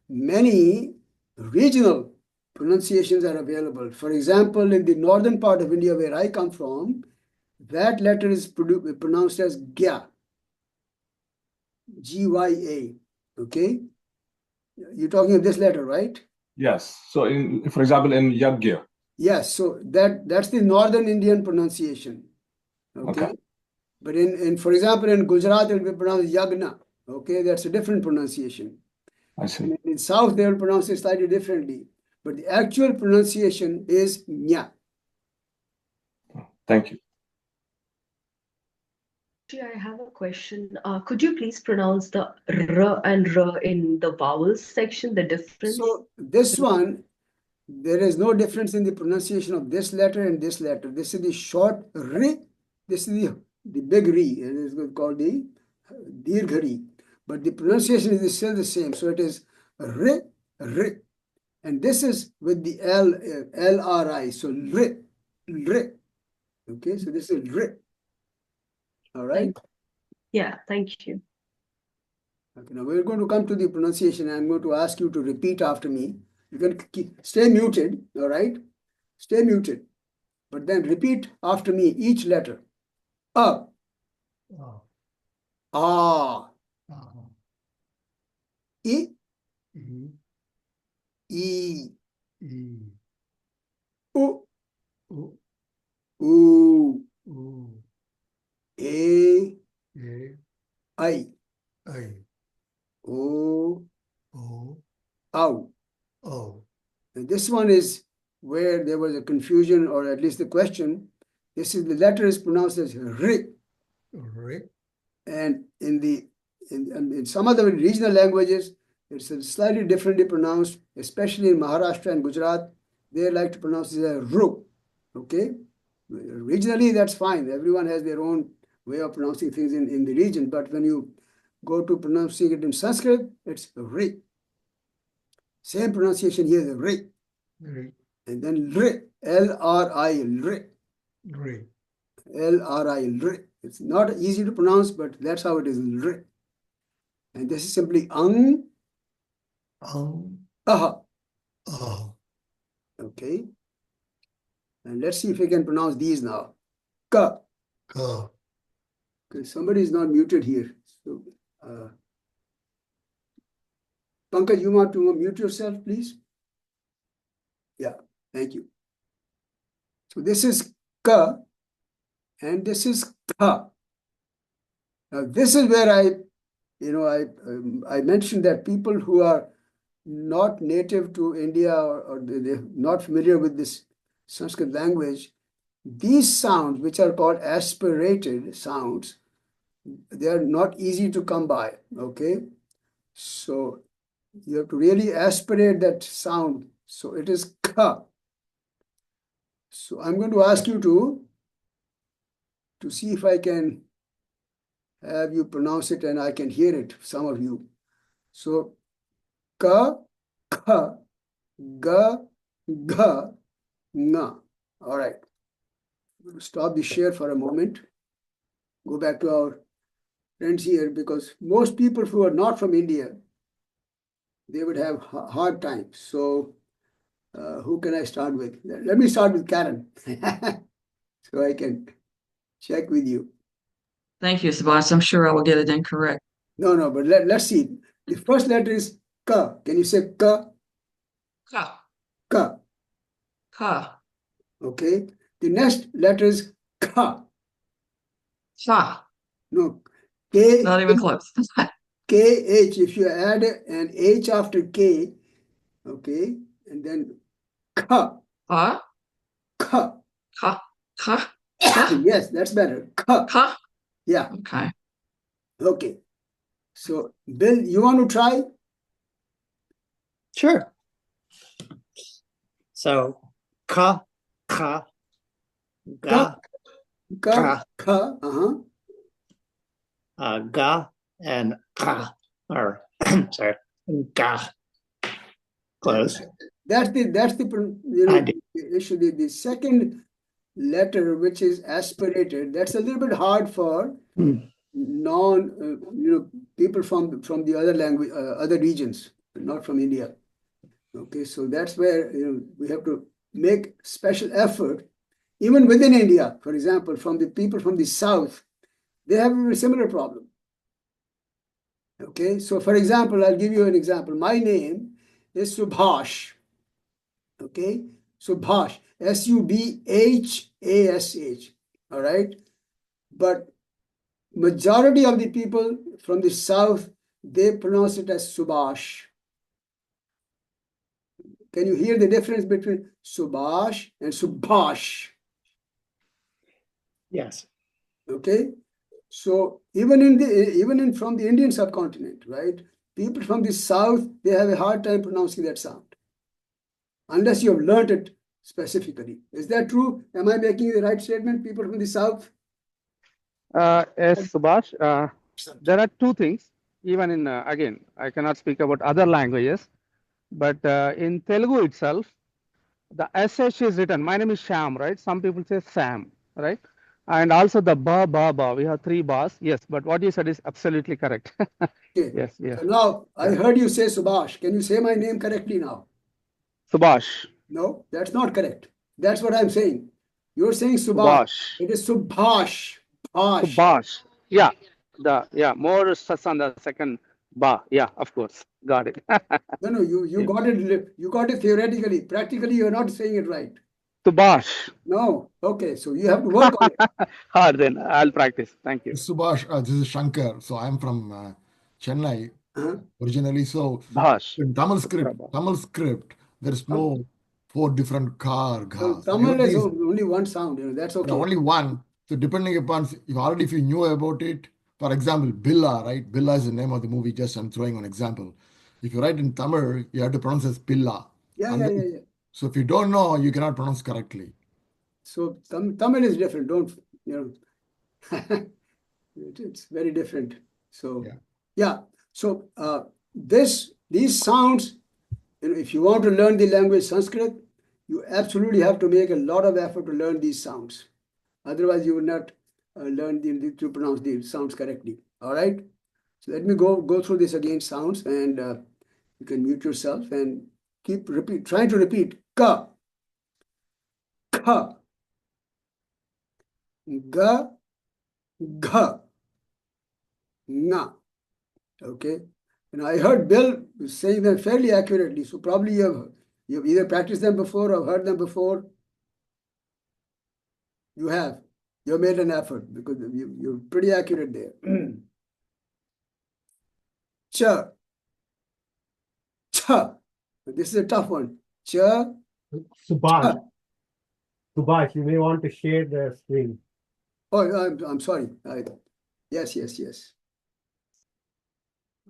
many regional pronunciations are available. For example, in the northern part of India where I come from, that letter is pronounced as Gya. Gya. Okay? You're talking of this letter, right? Yes. So, for example, in Yagya. Yes. So that's the northern Indian pronunciation. Okay. But for example, in Gujarat, it will be pronounced Yagna. Okay, that's a different pronunciation. I see. And in South, they will pronounce it slightly differently. But the actual pronunciation is Nya. Thank you. I have a question. Could you please pronounce the R and R in the vowels section, the difference? So this one, there is no difference in the pronunciation of this letter and this letter. This is the short R. This is the big R. It is called the Dirgha R. But the pronunciation is still the same. So it is R, R. And this is with the L, LRI. So R, R. Okay, so this is R. All right. Yeah, thank you. Okay, now we're going to come to the pronunciation. I'm going to ask you to repeat after me. You can stay muted, all right? Stay muted. But then repeat after me each letter. A. Ah. I. E. U. U. A. I. O. Ow. And this one is where there was a confusion, or at least the question. This is the letter is pronounced as R. And in some other regional languages, it's slightly differently pronounced, especially in Maharashtra and Gujarat. They like to pronounce it as Ru. Okay? Regionally, that's fine. Everyone has their own way of pronouncing things in the region. But when you go to pronouncing it in Sanskrit, it's Ri. Same pronunciation here is Ri. And then Ri, L-R-I, Ri. L-R-I, Ri. It's not easy to pronounce, but that's how it is, Ri. And this is simply Ang, Aha. Okay. And let's see if we can pronounce these now. Ka. Okay, somebody is not muted here. So, Pankaj, you want to mute yourself, please? Yeah, thank you. So this is Ka, and this is Ka. Now this is where I mentioned that people who are not native to India or they're not familiar with this Sanskrit language, these sounds, which are called aspirated sounds, they are not easy to come by, okay? So you have to really aspirate that sound. So it is Ka. So I'm going to ask you to see if I can have you pronounce it and I can hear it, some of you. So Ka, Ka, Ga, Ga, Na. All right. I'm going to stop the share for a moment. Go back to our friends here, because most people who are not from India, they would have hard time. So who can I start with? Let me start with Karen. So I can check with you. Thank you, Subhash. I'm sure I will get it incorrect. No, but let's see. The first letter is Ka. Can you say Ka? Ka. Ka. Ka. Okay. The next letter is Ka. Ka. No. K. Not even close. KH. If you add an H after K, okay, and then Ka. Ka. Ka. Ka. Ka. Yes, that's better. Ka. Ka. Yeah. Okay. Okay. So, Bill, you want to try? Sure. So, ka, ka, ga, Ka. Ka. Ga and ka, or sorry, ga. Close. That's the issue. The second letter, which is aspirated, that's a little bit hard for people from the other language, other regions, not from India. Okay, so that's where we have to make special effort. Even within India, for example, from the people from the south, they have a similar problem. Okay, so for example, I'll give you an example. My name is Subhash. Okay, Subhash, Subhash. All right, but majority of the people from the south, they pronounce it as Subhash. Can you hear the difference between Subhash and Subhash? Yes. Okay, so from the Indian subcontinent, right? People from the south, they have a hard time pronouncing that sound, unless you have learned it specifically. Is that true? Am I making the right statement? People from the south? Yes, Subhash. There are two things. Even in, again, I cannot speak about other languages, but in Telugu itself, the SH is written. My name is Sham, right? Some people say Sam, right? And also the ba. We have three bas. Yes, but what you said is absolutely correct. Okay. Yes, yes. So now I Yeah. heard you say Subhash. Can you say my name correctly now? Subhash. No, that's not correct. That's what I'm saying. You're saying Subhash. Subhash. It is Subhash. Bhash. Subhash. Yeah. More stress on the second ba. Yeah, of course. Got it. No, you Yeah. got it. You got it theoretically. Practically, you're not saying it right. Subhash. No. Okay, so you have to work on it. Hard then. I'll practice. Thank you. Subhash, this is Shankar. So I'm from Chennai originally. So Bhash. in Tamil script, there's no 4 different So ghas. Tamil is only one sound. That's okay. Only one. So depending upon if you knew about it, for example, Billa, right? Billa is the name of the movie. Just I'm throwing an example. If you write in Tamil, you have to pronounce as Pilla. Yeah. So if you don't know, you cannot pronounce correctly. So Tamil is different. Don't it's very different. So yeah. So these sounds, if you want to learn the language Sanskrit, you absolutely have to make a lot of effort to learn these sounds. Otherwise, you will not learn to pronounce the sounds correctly. All right. So let me go through this again, sounds, and you can mute yourself and trying to repeat. Ka, kha, ga, gha, na. Okay. And I heard Bill saying them fairly accurately. So probably you've either practiced them before or heard them before. You have. You made an effort because you're pretty accurate there. Cha. Cha. This is a tough one. Cha. Subhash. Cha. Subhash, you may want to share the screen. Oh, I'm sorry. Yes.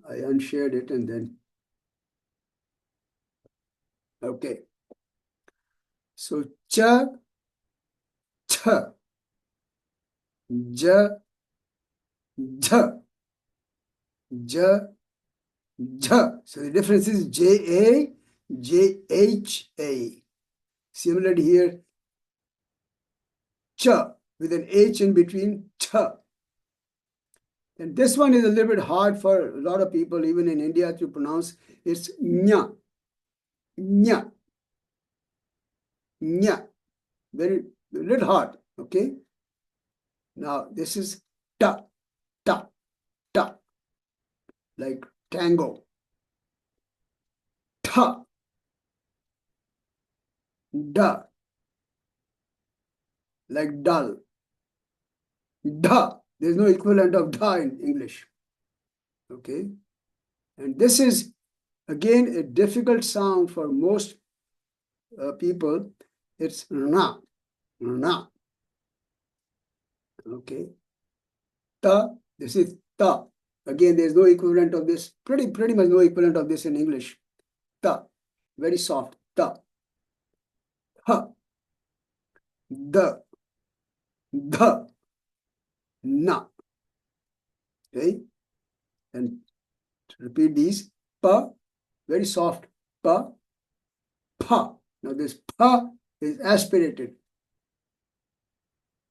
I unshared it and then. Okay. So cha, cha, ja, ja, ja, ja. So the difference is J-A, J-H-A. Similarly here, cha with an H in between, cha. And this one is a little bit hard for a lot of people, even in India, to pronounce. It's nya, nya, nya. A little hard, okay? Now this is ta, ta, ta, like tango. Ta, da, like dull. Da, there's no equivalent of da in English. Okay? And this is, again, a difficult sound for most people. It's na, na. Okay? Ta, this is ta. Again, there's no equivalent of this, pretty much no equivalent of this in English. Ta, very soft, ta. Ha, da, na. Okay? And to repeat these, pa, very soft, pa, pa. Now this pa is aspirated.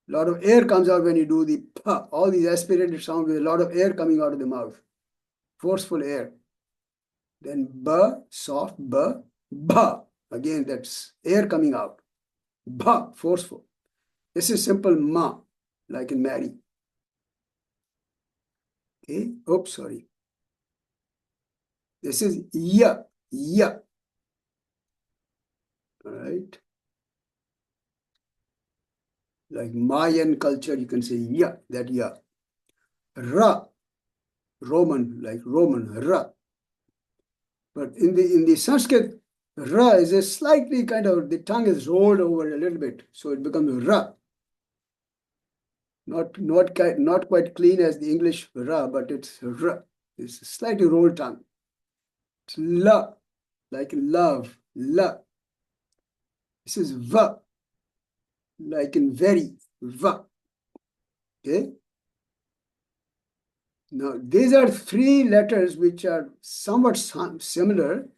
A lot of air comes out when you do the pa. All these aspirated sounds with a lot of air coming out of the mouth. Forceful air. Then ba, soft ba, Bha, again, that's air coming out. Bha, forceful. This is simple ma, like in marry. Okay, oops, sorry. This is ya, ya. All right. Like Mayan culture, you can say ya, that ya. Ra, Roman, like Roman, ra. But in the Sanskrit, ra is a slightly kind of, the tongue is rolled over a little bit, so it becomes ra. Not quite clean as the English ra, but it's ra. It's a slightly rolled tongue. It's la, like love, la. This is va, like in very, va. Okay. Now, these are three letters which are somewhat similar,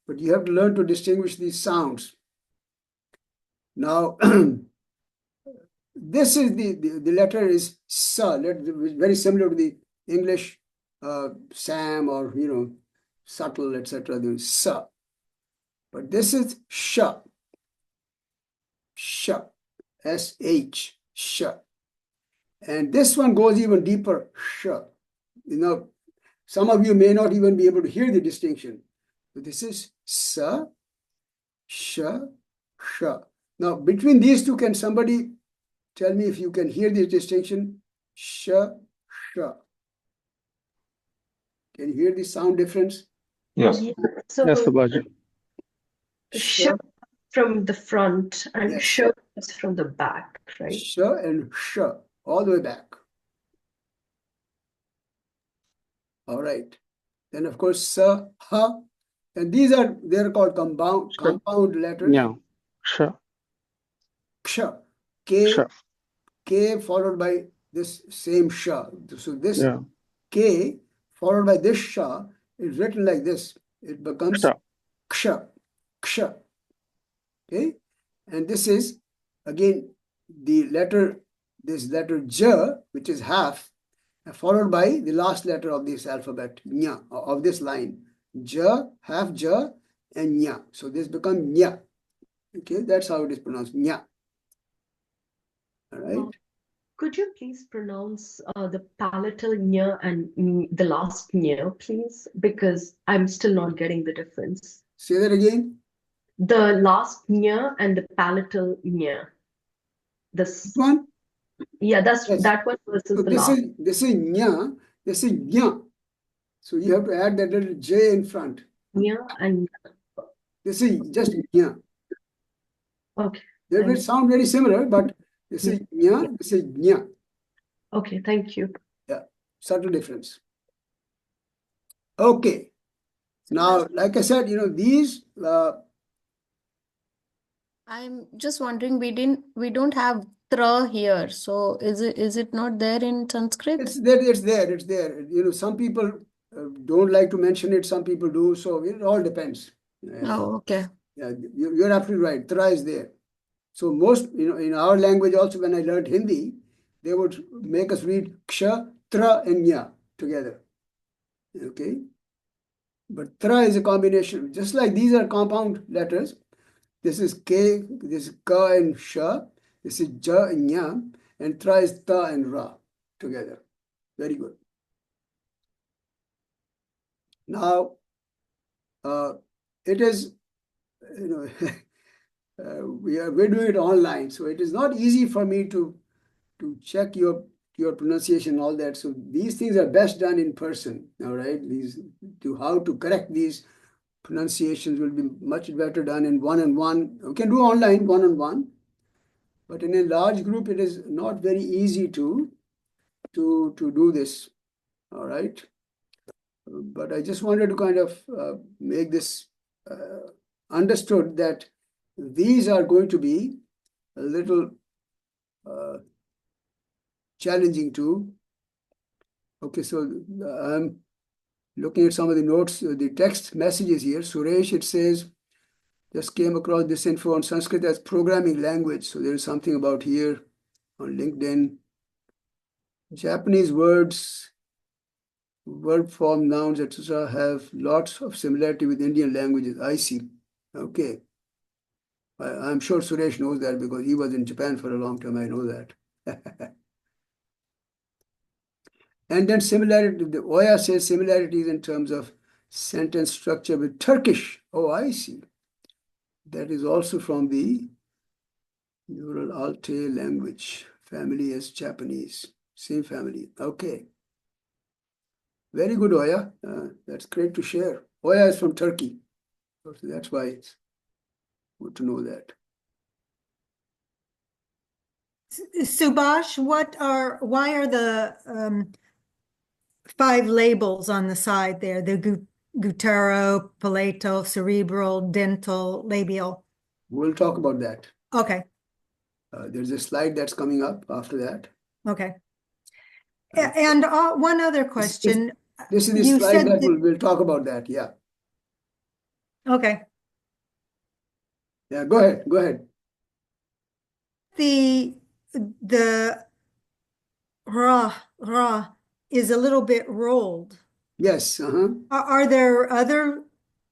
but you have to learn to distinguish these sounds. Now, this is the letter is sa, very similar to the English Sam or, subtle, etc. The sa. But this is sha, sha, S-H, sha. And this one goes even deeper, sha. Some of you may not even be able to hear the distinction. So this is sa, sha, sha. Now, between these two, can somebody tell me if you can hear this distinction? Sha, sha. Can you hear the sound difference? Yes. Yeah, so Yes, Subhaji. sh from the front and Yes. sh is from the back, right? Sha and sha, all the way back. All right. Then, of course, sa, ha. And they're called compound letters. Yeah. Sure. Ksha, K, Sure. K followed by this same sha. So this Yeah. K followed by this sha is written like this. It becomes Sure. ksha, ksha. Okay? And this is, again, this letter j, which is half, followed by the last letter of this alphabet, nya, of this line. J, half j, and nya. So this becomes nya. Okay, that's how it is pronounced, nya. All right. Could you please pronounce the palatal nya and the last nya, please? Because I'm still not getting the difference. Say that again. The last nya and the palatal nya. This one? Yeah, Yes. that one versus So the this last. is nya, this is nya. So you have to add that little j in front. Nya and This is just nya. okay. They will sound very similar, but this is nya, this is nya. Okay, thank you. Yeah, subtle difference. Okay. Now, like I said, these I'm just wondering, we don't have tra here. So is it not there in Sanskrit? it's there. Some people don't like to mention it, some people do, so it all depends. Oh, okay. Yeah, you're absolutely right. Tra is there. So most, in our language also, when I learned Hindi, they would make us read ksha, tra, and nya together. Okay? But tra is a combination. Just like these are compound letters. This is K, this is ka and sha, this is ja and nya, and tra is ta and ra together. Very good. Now, it is, we're doing it online, so it is not easy for me to check your pronunciation and all that. So these things are best done in person. All right, how to correct these pronunciations will be much better done in one-on-one. We can do online one-on-one, but in a large group, it is not very easy to do this. All right, but I just wanted to kind of make this understood that these are going to be a little challenging too. Okay, so I'm looking at some of the notes, the text messages here. Suresh, it says, just came across this info on Sanskrit as programming language. So there's something about here on LinkedIn. Japanese words, verb form, nouns, etc. have lots of similarity with Indian languages. I see. Okay. I'm sure Suresh knows that because he was in Japan for a long time. I know that. And then similarity, the Oya says similarities in terms of sentence structure with Turkish. Oh, I see. That is also from the Ural Altay language family as Japanese. Same family. Okay. Very good, Oya. That's great to share. Oya is from Turkey. So that's why it's good to know that. Subhash, why are the 5 labels on the side there? The guttural, palatal, cerebral, dental, labial. We'll talk about that. Okay. There's a slide that's coming up after that. Okay. And one other question. This is the You slide said that that- we'll talk about that. Yeah. Okay. Yeah, go ahead. Go ahead. The ra is a little bit rolled. Yes. Are there other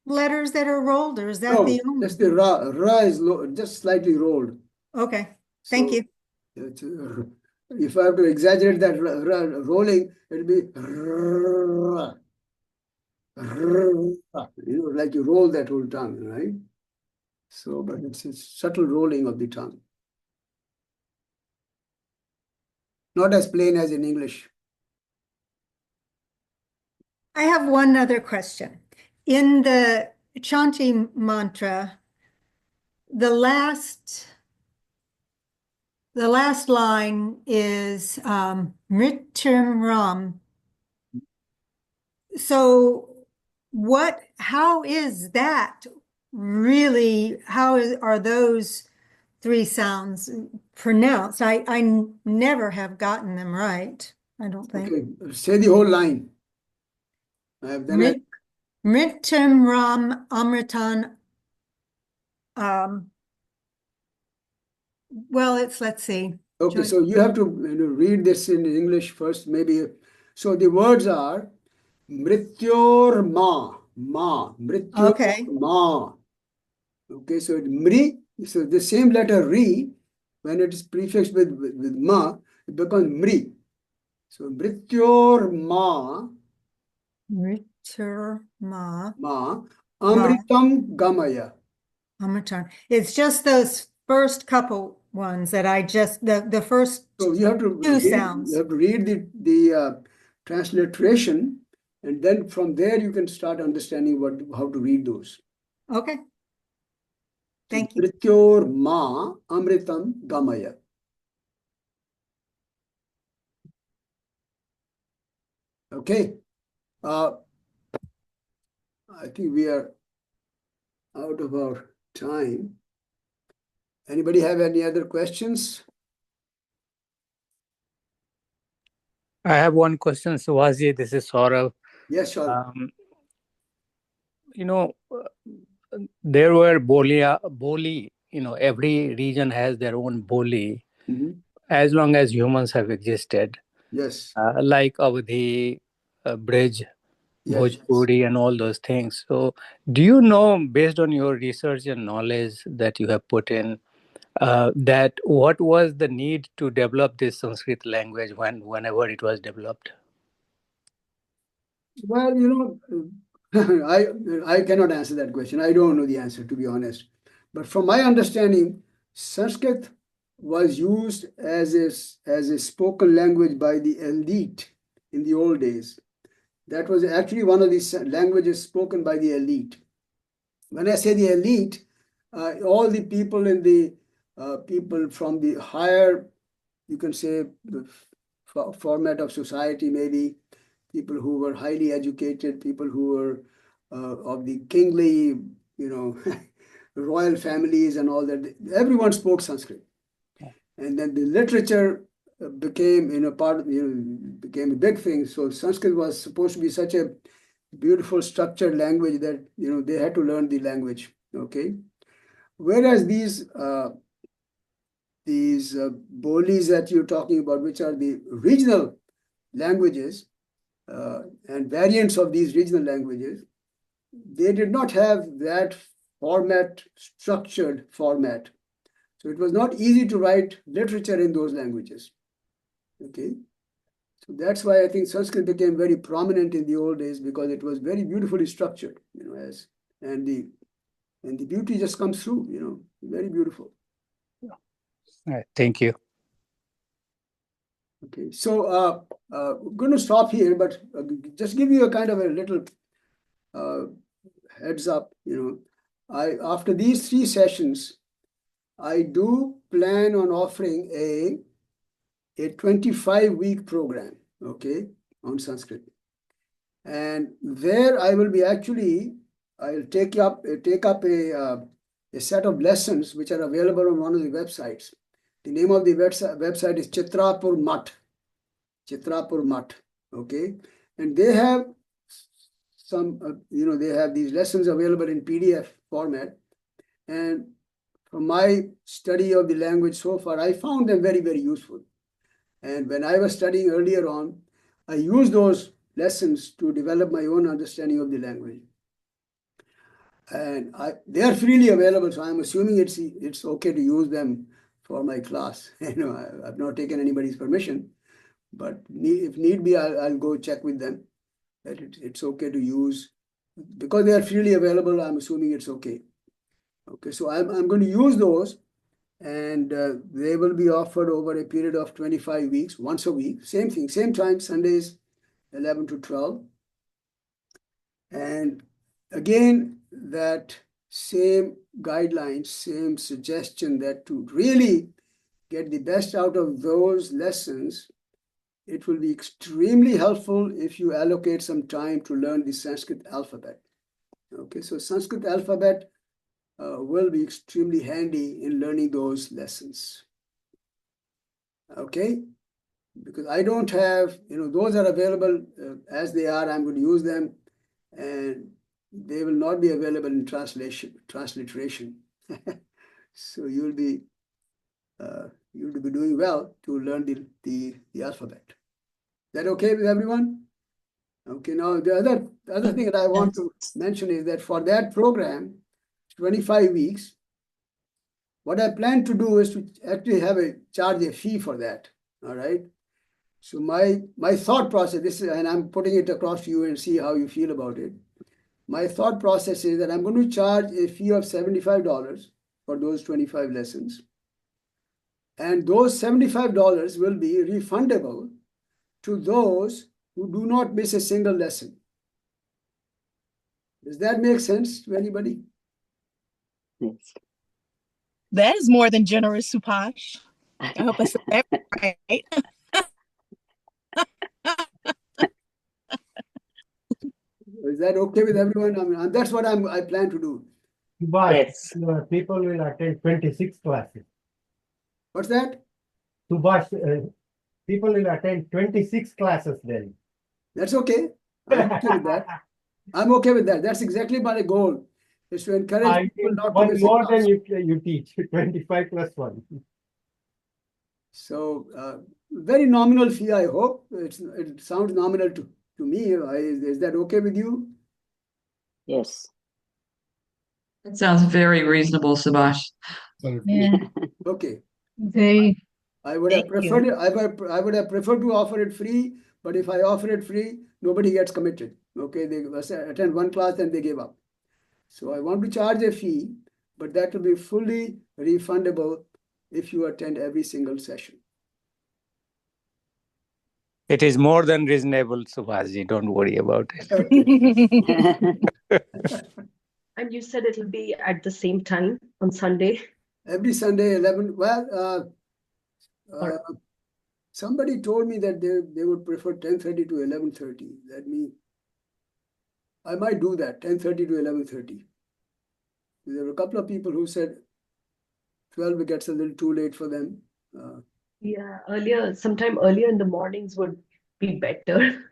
letters that are rolled, or is that No, the only? just the ra. Ra is just slightly rolled. Okay. Thank you. It's, if I have to exaggerate that rolling, it'll be like you roll that whole tongue, right? So, but it's a subtle rolling of the tongue. Not as plain as in English. I have one other question. In the Chanti mantra, the last line is Mrityum Ram. So how is that really, are those 3 sounds pronounced? I never have gotten them right, I don't think. Okay, say the whole line. Mrityum Ram Amritan. Well, let's see. Okay, so you have to read this in English first, maybe. So the words are Mrityor Ma, Mrityor Okay. Ma. Okay, so Mri, so the same letter Ri, when it is prefixed with Ma, it becomes Mri. So Mrityor Ma. Mrityur Ma. Amritam Gamaya. Amritan. It's just those first couple ones that the first So you have to 2 sounds. You have to read the transliteration, and then from there you can start understanding how to read those. Okay. Thank you. Mrityor Ma Amritam Gamaya. Okay. I think we are out of our time. Anybody have any other questions? I have one question, Suhaji. This is Saurav. Yes, Saurav. There were Boli, every region has their own Boli as long as humans have existed. Yes. Like Avadhi, Bridge, Bhojpuri, and all those things. So, do you know, based on your research and knowledge that you have put in, that what was the need to develop this Sanskrit language whenever it was developed? Well, I cannot answer that question. I don't know the answer, to be honest. But from my understanding, Sanskrit was used as a spoken language by the elite in the old days. That was actually one of these languages spoken by the elite. When I say the elite, all the people in the people from the higher, you can say, the format of society, maybe people who were highly educated, people who were of the kingly, royal families and all that. Everyone spoke Sanskrit. And then the literature became, became a big thing. So Sanskrit was supposed to be such a beautiful structured language that, they had to learn the language. Okay. Whereas these bolis that you're talking about, which are the regional languages and variants of these regional languages, they did not have that structured format. So it was not easy to write literature in those languages. Okay. So that's why I think Sanskrit became very prominent in the old days, because it was very beautifully structured, and the beauty just comes through, very beautiful. All right, thank you. Okay, so we're going to stop here, but just give you a kind of a little heads up. After these 3 sessions, I do plan on offering a 25-week program, okay, on Sanskrit. And there I will be I'll take up a set of lessons which are available on one of the websites. The name of the website is Chitrapur Math, okay? And they have some, they have these lessons available in PDF format. And from my study of the language so far, I found them very, very useful. And when I was studying earlier on, I used those lessons to develop my own understanding of the language. And they are freely available, so I'm assuming it's okay to use them for my class. I've not taken anybody's permission, but if need be, I'll go check with them that it's okay to use. Because they are freely available, I'm assuming it's okay. Okay, so I'm going to use those, and they will be offered over a period of 25 weeks, once a week. Same thing, same time, Sundays, 11 to 12. And again, that same guidelines, same suggestion that to really get the best out of those lessons, it will be extremely helpful if you allocate some time to learn the Sanskrit alphabet. Okay, so Sanskrit alphabet will be extremely handy in learning those lessons. Okay, because I don't have, those are available as they are. I'm going to use them, and they will not be available in transliteration. So you'll be doing well to learn the alphabet. Is that okay with everyone? Okay, now the other thing that I want to mention is that for that program, 25 weeks, what I plan to do is to actually charge a fee for that. All right. So my thought process, and I'm putting it across to you and see how you feel about it. My thought process is that I'm going to charge a fee of $75 for those 25 lessons. And those $75 will be refundable to those who do not miss a single lesson. Does that make sense to anybody? Yes. That is more than generous, Subhash. I hope I said that right. Is that okay with everyone? I mean, that's what I plan to do. But Yes. people will attend 26 classes. What's that? Subhash, people will attend 26 classes then. That's okay. I'm okay with that. I'm okay with that. That's exactly my goal, is to encourage people not to miss a more class. than you teach, 25 plus 1. So very nominal fee, I hope. It sounds nominal to me. Is that okay with you? Yes. That sounds very reasonable, Subhash. Yeah. Okay. Very. I would have Thank you. preferred I would have preferred to offer it free, but if I offer it free, nobody gets committed. Okay, they attend one class, then they give up. So I want to charge a fee, but that will be fully refundable if you attend every single session. It is more than reasonable, Subhashji. Don't worry about it. Okay. And you said it'll be at the same time on Sunday? Every Sunday, 11. Well, somebody told me that they would prefer 10:30 to 11:30. That means I might do that, 10:30 to 11:30. There were a couple of people who said 12 gets a little too late for them. Yeah, sometime earlier in the mornings would be better.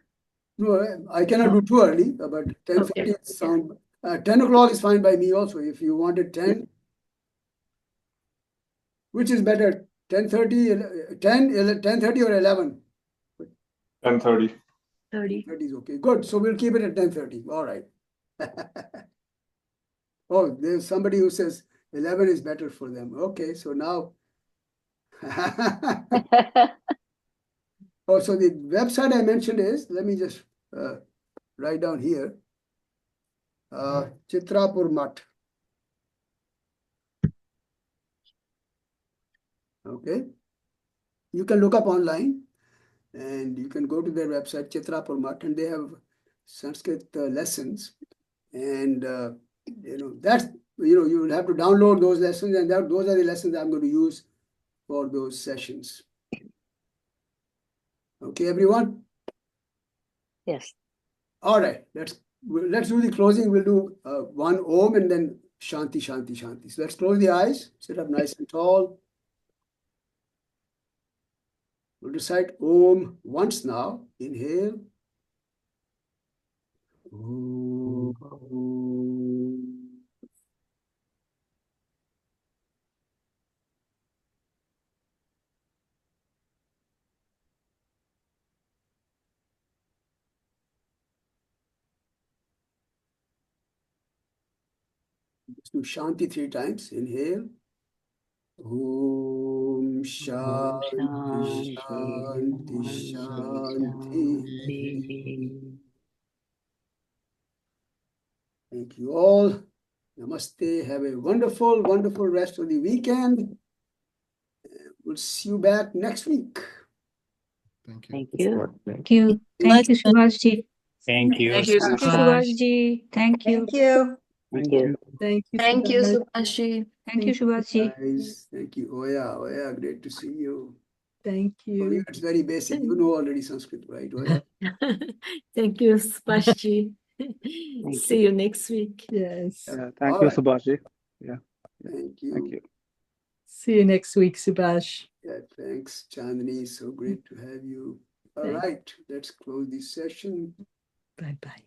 No, I cannot do too early, but 10:30 is sound. 10 o'clock is fine by me also. If you wanted 10, which is better, 10:30, 10:30 or 11? 10:30. 30. 30 is okay. Good. So we'll keep it at 10:30. All right. Oh, there's somebody who says 11 is better for them. Okay, so now. Oh, so the website I mentioned is, let me just write down here, Chitrapur Mutt. Okay. You can look up online and you can go to their website, Chitrapur Mutt, and they have Sanskrit lessons. And, that's, you will have to download those lessons, and those are the lessons I'm going to use for those sessions. Okay, everyone? Yes. All right, let's do the closing. We'll do one Om and then Shanti, Shanti, Shanti. So let's close the eyes, sit up nice and tall. We'll recite Om once now. Inhale. Om. Let's do Shanti 3 times. Inhale. Om Shanti, Shanti, Shanti. Thank you all. Namaste. Have a wonderful, wonderful rest of the weekend. We'll see you back next week. Thank you. Thank you. Thank you. Thank you, Subhashji. Thank you. Thank you, Thank you, Subhash. Subhashji. Thank you. Thank you. Thank you. Thank you. Thank you, Subhash. Subhashji. Thank you, Subhashji. Guys, thank you. Oya, Oya, great to see you. Thank For you, you. it's very basic. You know already Sanskrit, right? Oya? Thank you, Subhashji. See you next week. Yes. Yeah, thank All you, right. Subhashi. Yeah, Thank you. thank you. See you next week, Subhash. Yeah, thanks, Chandni. So great to have you. All Thank- right, let's close this session. Bye-bye.